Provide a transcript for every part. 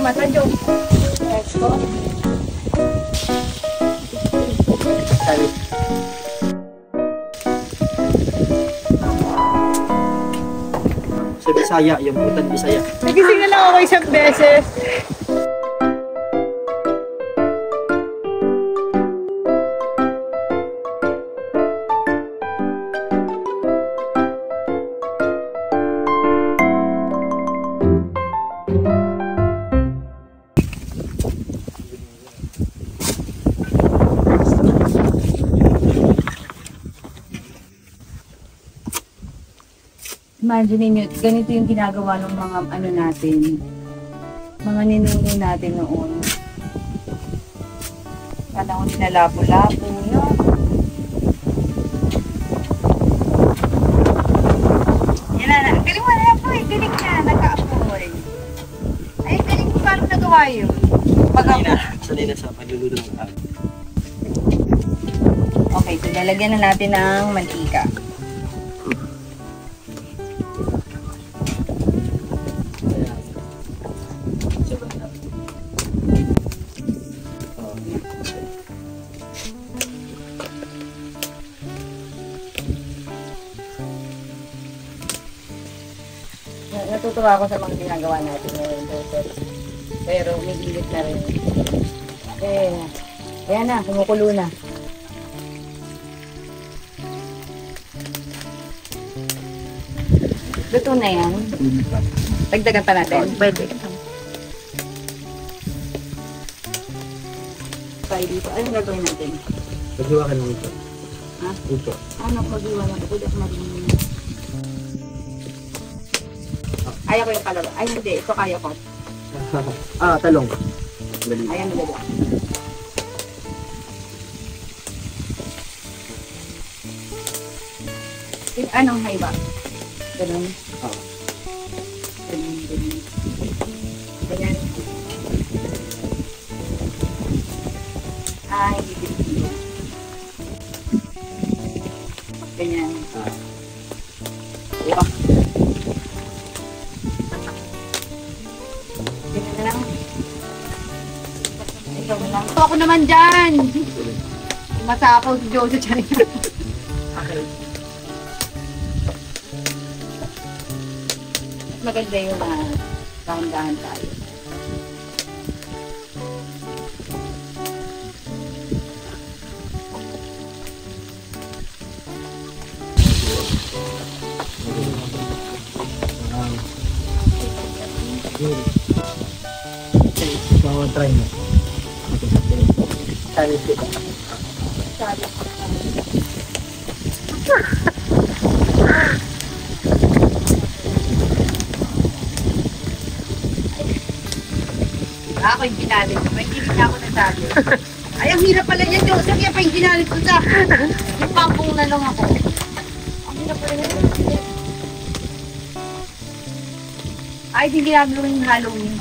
mata, Joe. Let's go. Sa Bisaya, yung putan Bisaya. Nagising na lang ako isang beses. Imagine niyo, ganito yung ginagawa ng mga ano natin, mga ninuno natin noon. Panahon na lapo-lapo, no? Yan na, galing mo na po eh, galing na, nagka-apoy. Ay, galing mo paano nagawa yun? Sanay na sa pagluluto ng tao. Okay, so lalagyan na natin ng mantika. Natutuwa ako sa mga ginagawa natin ngayon, Joseph. Pero umigilit na rin. Ayan na, kumukulo na. Luto na yan. Dagdagan pa natin. Pwede. Tayo dito. Anong gagawin natin? Paghiwa ka ng ito. Ha? Ito. Ano pag-iwa na ito? Kulit marin. Kaya ko yung kalawa. Ay, hindi. Ito kaya ko. Talong. Ayan, nalala. Anong haiba? Ganun. Ganun. Ganyan. Hindi dito. Ganyan. Wow. Ganyan na lang. Ikaw na lang. Ako naman dyan! Matakaw si Joseph dyan. Okay. Maganda yung dahan-dahan tayo. So, try mo. Sabi ko. Sabi ko. Ako yung ginalit ko. Hindi niya ako nasabi. Ay, ang hirap pala niya, Joseph. Yan pa yung ginalit ko sa... Yung pampong na lang ako. Ang hirap pala niya. Ay, di ginagawa yung Halloween.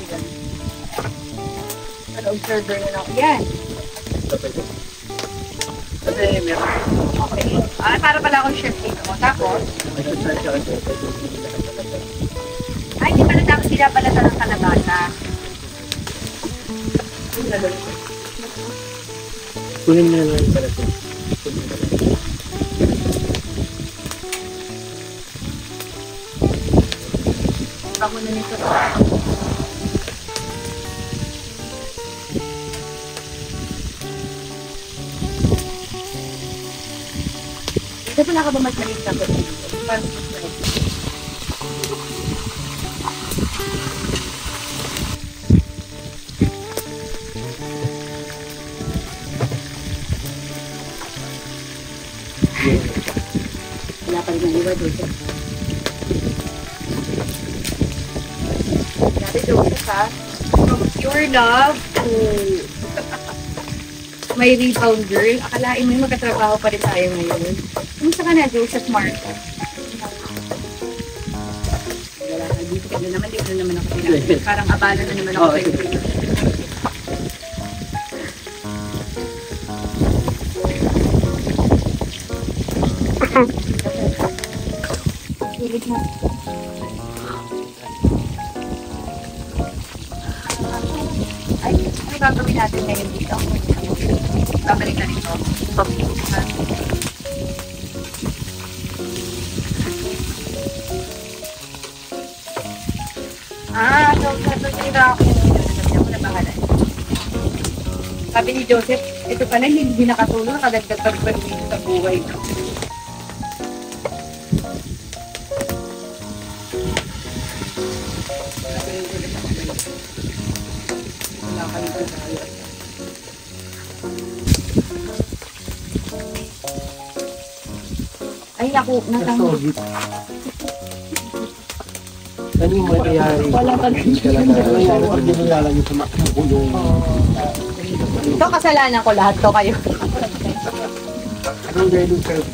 Pero observer na lang. Yan. Kasi meron. Okay. Para pala akong chef dito. Tapos? Ay, di pala dapat pinapalata ng kalabasa. Kunin mo na lang yung palato. Ako na nito. Ito pala ka ba mas maliit na ito? Parang mas maliit. Wala pa rin ang iwa dito. Sabi Joseph ha, from pure love to may rebound girl. Akalain mo yung magkatrabaho pa rin tayo ngayon. Kumusta ka na, Joseph Marco? Wala ka, dito ka na naman, dito na naman ako pinag. Parang abala na naman ako kayo. Hilig mo. gagawin natin ngayon dito? Babalik na dito. So natutira ako. Sabi ako na pangalan. Sabi ni Joseph, ito pala hindi nakatulong, nakadagdag pa rin dito sa buhay. Ay, ako, natanggal. Ano yung mangyayari? Wala ka lang yung tumakbo yung... Ito kasalanan ko lahat to kayo. Anong learning curve?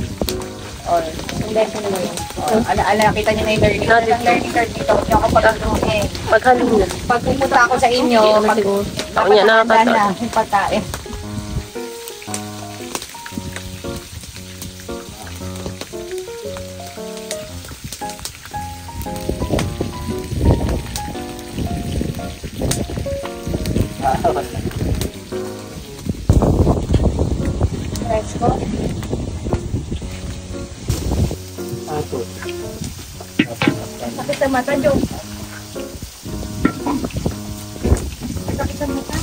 Ala, kita niyo na yung learning curve. Ang learning curve dito, hindi ako Maghalong na. pag pumunta ako sa inyo, Ako niya nakakataon. na yung pagkain. Presko. Ato. Sakit sa mata, Jo. Sakit sa mata.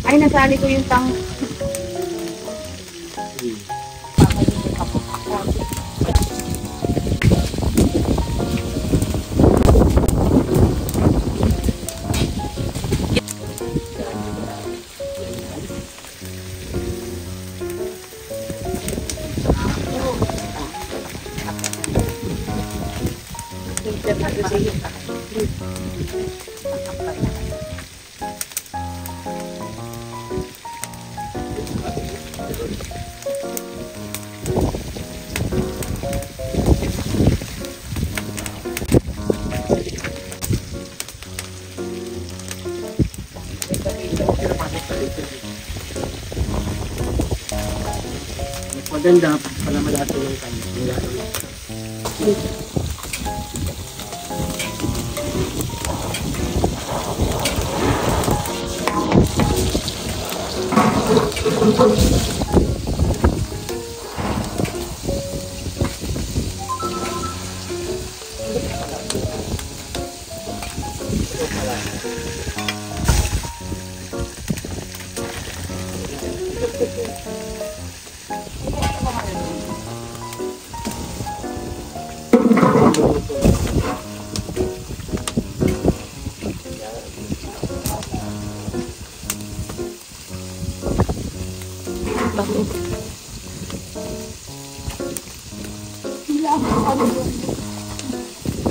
Ay, nasali ko yung tang... Maganda pala malaki yung kanya.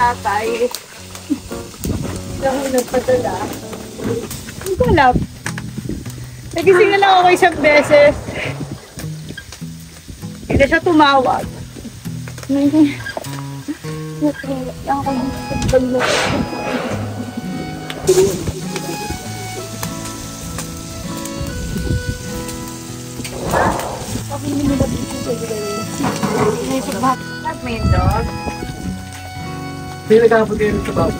Tatay. Ako nagpadala. Ang kalap. Nagising na lang ako isang beses. Hindi siya tumawag. Hindi. Ako dito. May dog. May nagkakapag kayo sa bago.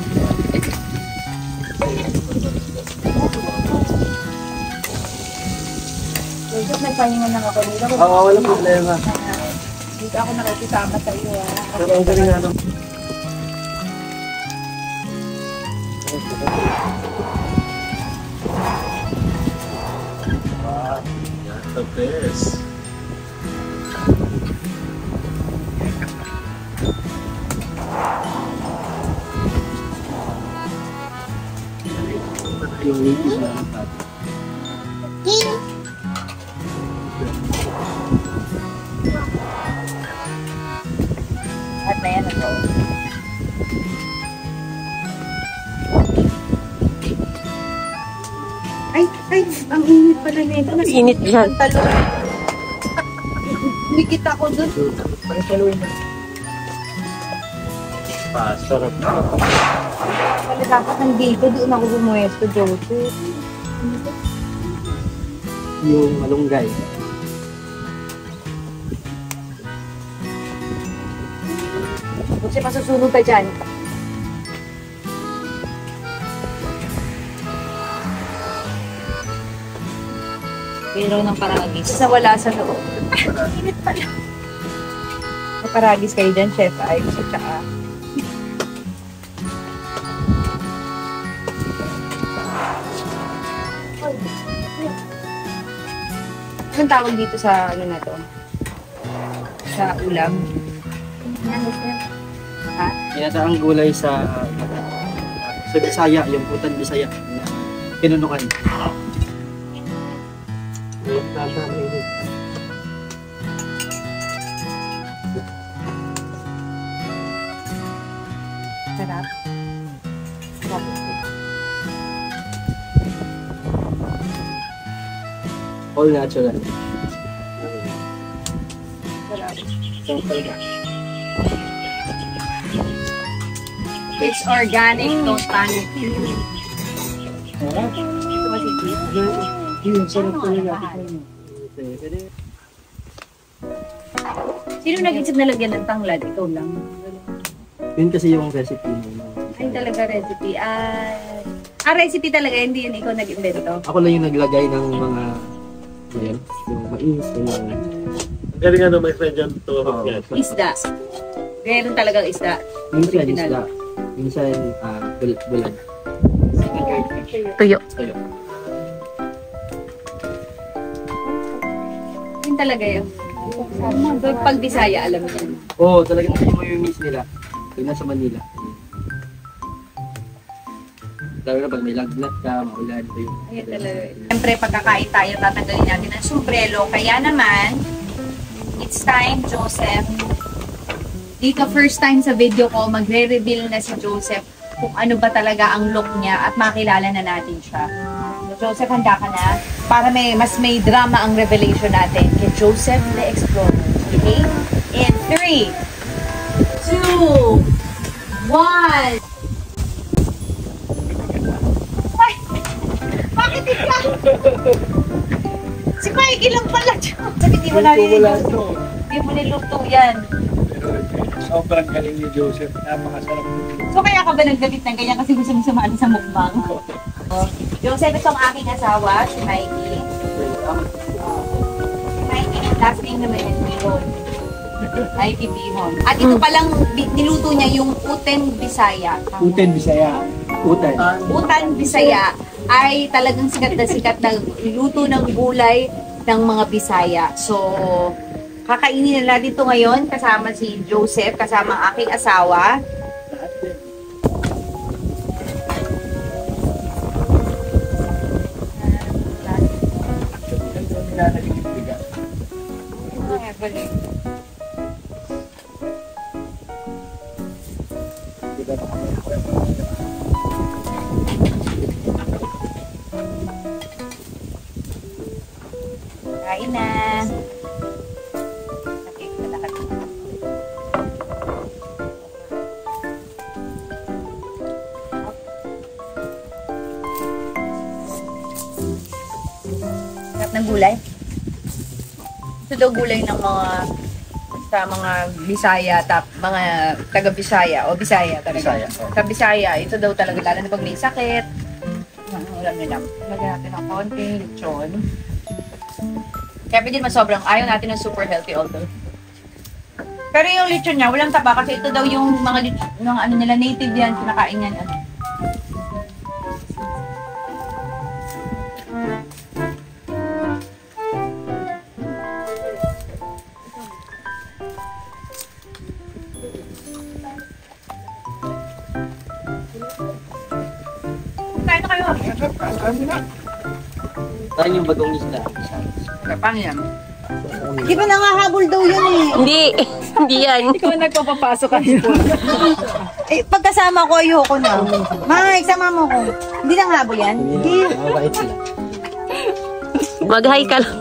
Joseph, nagpahinga lang ako dito. Oo, walang problema. Dito ako nakikisama sa iyo. Pero ang galing nga The best. yung native na At na yan ako. Ay, ang init pala nito. Init yan. Nikita ko dun. pagkaluin na. Sarap. Dapat nandito, doon ako bumuwesto, Joseph. Yung malunggay. Joseph, masusunod ka dyan. Pero ng paragis. Nawala sa loob. Init pala. May paragis kayo dyan, Chef Ives, at saka. Anong tawag dito sa ano na to? Sa ulam? Ha? Tinataang gulay sa Bisaya, yung putan Bisaya. Pinunukan. Sarap. All natural. Sarap. Simple ka. It's organic, don't panic. Sino nag-isip na lagyan ng tanglad? Ikaw lang. Yun kasi yung recipe mo. Ay, talaga recipe. Recipe talaga, hindi yun ikaw nag-invento. Ako lang yung naglagay ng mga yan, yung mais, yung Galing ano, my friend dyan. Tumabak yan. Isda. Meron talagang isda. minsan Original. isda, minsan bulan. Tuyo. Tayo. Yun talaga yun. So, pag Bisaya, alam mo yan. Oo, talagang yung mayonnaise nila. Pag nasa Manila. Lalo na pag may lagnat ka, maulan ito yung... Ayun talaga. Siyempre, pagkakain tayo, tatanggalin natin ang sombrero. Kaya naman, it's time, Joseph. Dito, first time sa video ko, magre-reveal na si Joseph kung ano ba talaga ang look niya at makilala na natin siya. So, Joseph, handa ka na? Para mas may drama ang revelation natin kay Joseph the Explorer. Okay? In 3, 2, 1... Ay! Bakit ikaw? Si Mikey lang pala. Sabi, di mo na niluto. Di mo niluto yan. Sobrang galing ni Joseph. Napakasarap. So kaya ka ba nagdalit ng ganyan kasi gusto mo sumali sa mukbang? Joseph, itong aking asawa, si Mikey. Si Mikey, ang last name naman is Bihon. Mikey Bihon. At ito palang niluto niya yung Uten Bisaya. Uten Bisaya. Utan. Utan Bisaya ay talagang sikat na luto ng gulay ng mga Bisaya. So, kakainin na natin ito ngayon kasama si Joseph, kasama ang aking asawa. Kain na. Okay, lahat. Sarap ng gulay. Ito daw gulay ng mga sa mga Bisaya, mga taga-Bisaya o Bisaya talaga. Bisaya, oh. Sa Bisaya, ito daw talaga lalo na pag may sakit. Ulam nila. Lagyan natin ng konting lechon. Kaya pwede naman sobrang ayaw natin ng super healthy although. Pero yung lechon niya, walang taba kasi ito daw yung mga ano nila native yan, kinakain yan. Ano. Kain na kayo. Saan yung bagong isla? Paano yan? Di ba nangahabol daw yun eh? Hindi. Hindi yan. Ikaw nagpapapasok kanina. Pagkasama ko, ayoko na. Mike, sama mo ko. Hindi nanghabol yan? Hindi. Mabait sila. Mag-hi ka lang.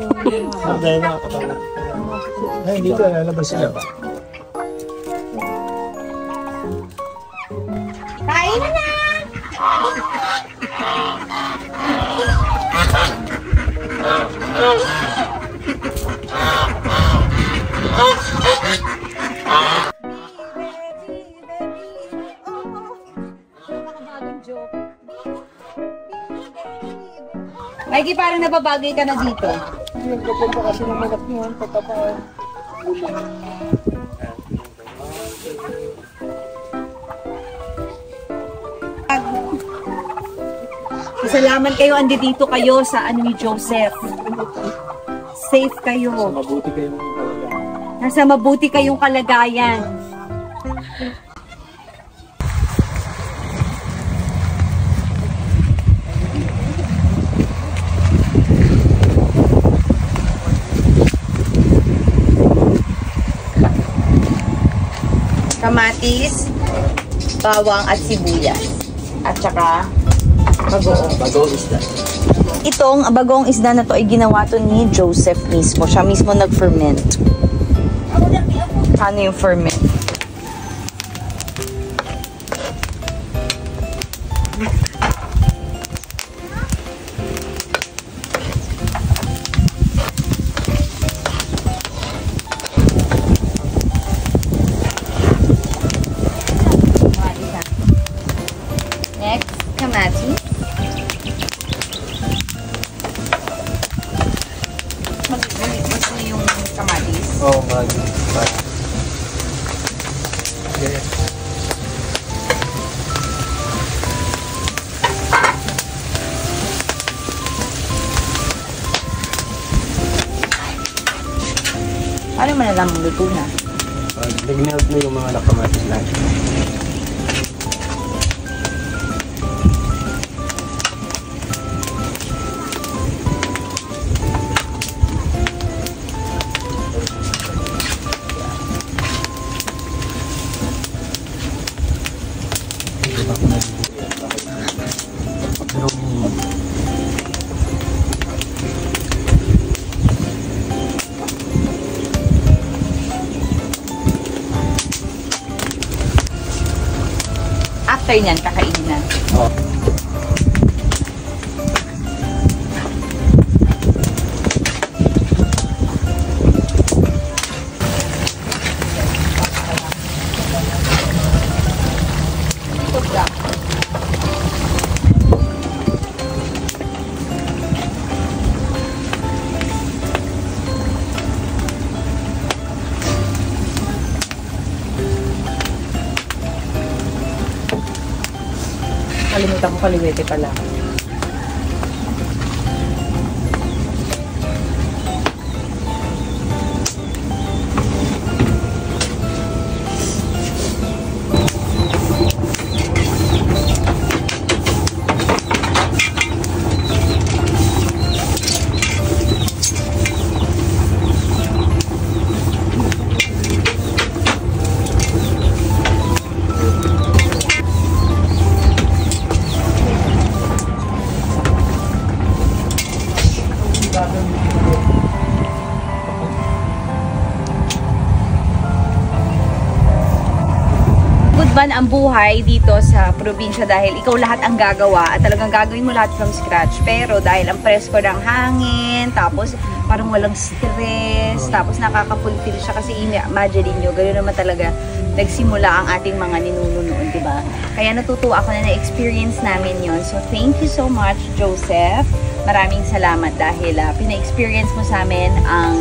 Dahil nakakatawa. Ay, hindi ko lalabas sila. Kain na na! Mikey, parang nababagay ka na dito. Yung kapunta kasi ng manok niyan, patapaan. Salamat kayo, andito kayo sa ano ni Joseph. Safe kayo. Mabuti kayong kalagayan. Nasa mabuti kayong kalagayan. Kamatis, bawang at sibuyas. At saka bagoong. Bagoong isda. Itong bagoong isda na to ay ginawa to ni Joseph mismo. Siya mismo nag-ferment. Ano yung ferment? Next, kamatis. Mas mo yung kamatis. Oo, yes. Paano malalaman luto na? Nag-melt na yung mga nakamatis lang. After nyan, kakainin na. Oh. Kalimutan ko kaliwete pala. Ban ang buhay dito sa probinsya dahil ikaw lahat ang gagawa at talagang gagawin mo lahat from scratch, pero dahil ang presko ng hangin, tapos parang walang stress, tapos nakaka-fulfill siya kasi imagine nyo, gano'n naman talaga nagsimula ang ating mga ninuno noon, diba? Kaya natutuwa ako na na-experience namin yon. So thank you so much, Joseph. Maraming salamat dahil pina-experience mo sa amin ang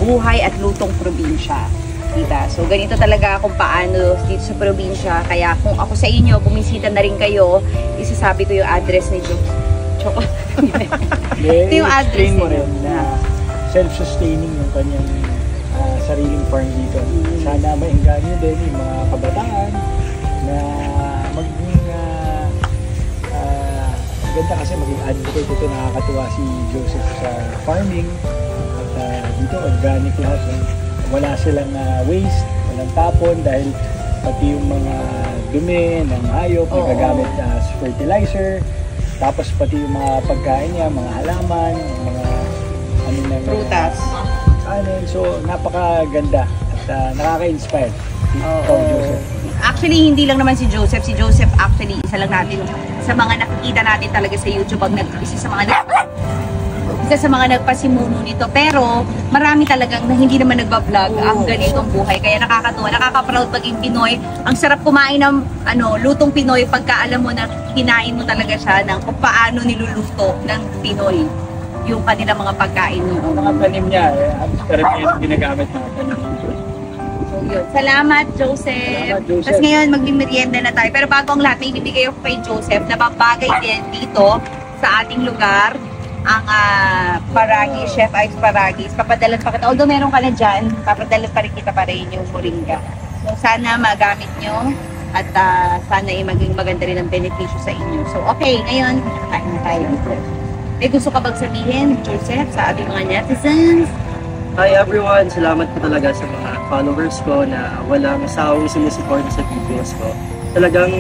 buhay at lutong probinsya. Diba? So, ganito talaga kung paano dito sa probinsya. Kaya kung ako sa inyo, bumisita na rin kayo, isasabi ko yung address ni Choco. Ito yung address mo rin na self-sustaining yung kanyang sariling farm dito. Sana maingganyo din yung mga kabataan na maging ganda kasi maging advocate. Ito nakakatuwa si Joseph sa farming at dito organic lahat. Wala silang waste, walang tapon dahil pati yung mga dumi ng hayop nagagamit as fertilizer. Tapos pati yung mga pagkain niya, mga halaman, mga ano na Prutas. So napakaganda at nakaka-inspire. Oo. Actually, hindi lang naman si Joseph. Si Joseph actually, isa lang natin sa mga nakikita natin talaga sa YouTube. Isa sa mga nagpasimuno nito. Pero, marami talagang na hindi naman nagbablog ang ganitong buhay. Kaya nakakatuwa, nakaka-proud maging Pinoy. Ang sarap kumain ng lutong Pinoy pagka alam mo na kinain mo talaga siya ng kung paano niluluto ng Pinoy yung kanilang mga pagkain. Mga tanim niya, ang karamihan ginagamit mga tanim. Yun. Salamat, Joseph. Tapos ngayon, magmimerienda na tayo. Pero bago ang lahat, may ibibigay ako kay Joseph na babagay din dito sa ating lugar. Ang Paragis, Chef Ives Paragis. Papadalan pa kita. Although meron ka na dyan, papadalan pa rin kita pa rin yung moringa. So, sana magamit nyo at sana maging maganda rin ang benepisyo sa inyo. So, okay. Ngayon, kain na tayo. May gusto ka bang sabihin, Joseph, sa ating mga netizens? Hi everyone! Salamat po talaga sa mga followers ko na walang sawang sumusuporta sa videos ko. Talagang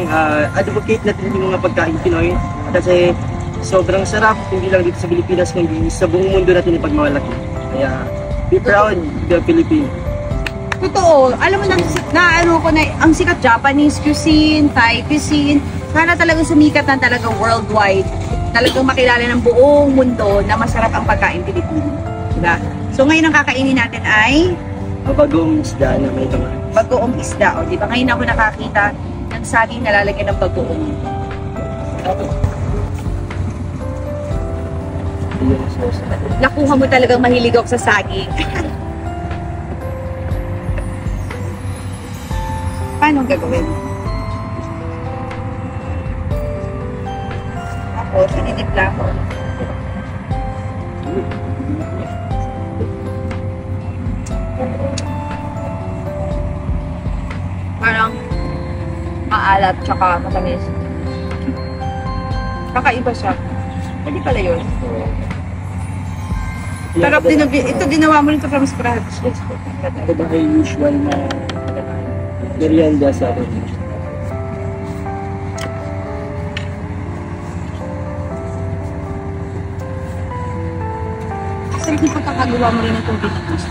advocate natin yung mga pagkain Pinoy kasi sobrang sarap, hindi lang dito sa Pilipinas, kundi sa buong mundo natin ipagmamalaki. Kaya, be proud, the Philippines. Totoo. Alam mo na ang sikat Japanese cuisine, Thai cuisine, sana talagang sumikat na talagang worldwide. Talagang makilala ng buong mundo na masarap ang pagkain Pilipino. Diba? So ngayon ang kakainin natin ay Bagoong isda na may laman. bagoong isda. O, diba? Ngayon ako nakakita ng saging nalalagyan ng bagoong. Yung sauce. Nakuha mo talagang mahilig ako sa saging. Paano gagawin? Ako, sinidipla ko. Parang maalat tsaka matamis. Kakaiba siya. Hindi pala yun. Sarap din. Ito ginawa mo nito from scratch. Ito ba ay usual na merienda sa atin? Saan di pagkakagawa mo rin itong binutos?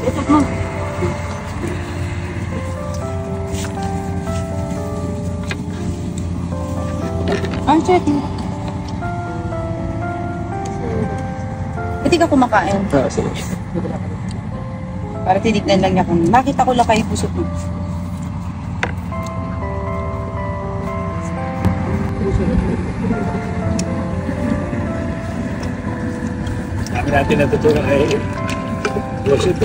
Ito mo. Ang chat. Pwede ka kumakain. Sige. Para tinignan lang niya kung nakita ko lang kayo puso mo. Dami natin natutunan kay Joseph.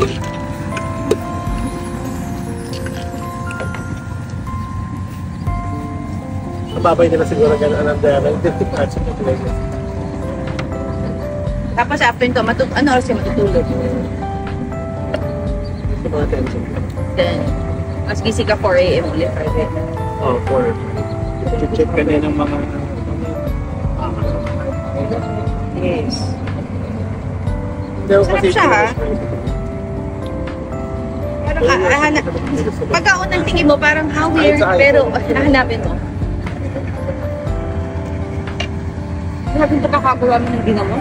Mababay nila siguro gano'n ang daya ng 50 parts of the place. Tapos after nito, ano oras yung matutulog? Yung mga tension. Then, mas gising ka 4 a.m. ulit, right? Oh, for check ka na ng mga Yes. Sarap siya, ha? Parang, pagka unang tingin mo, parang how weird, pero hahanapin mo. Hanapin ito kakagawa mo ng ginamo?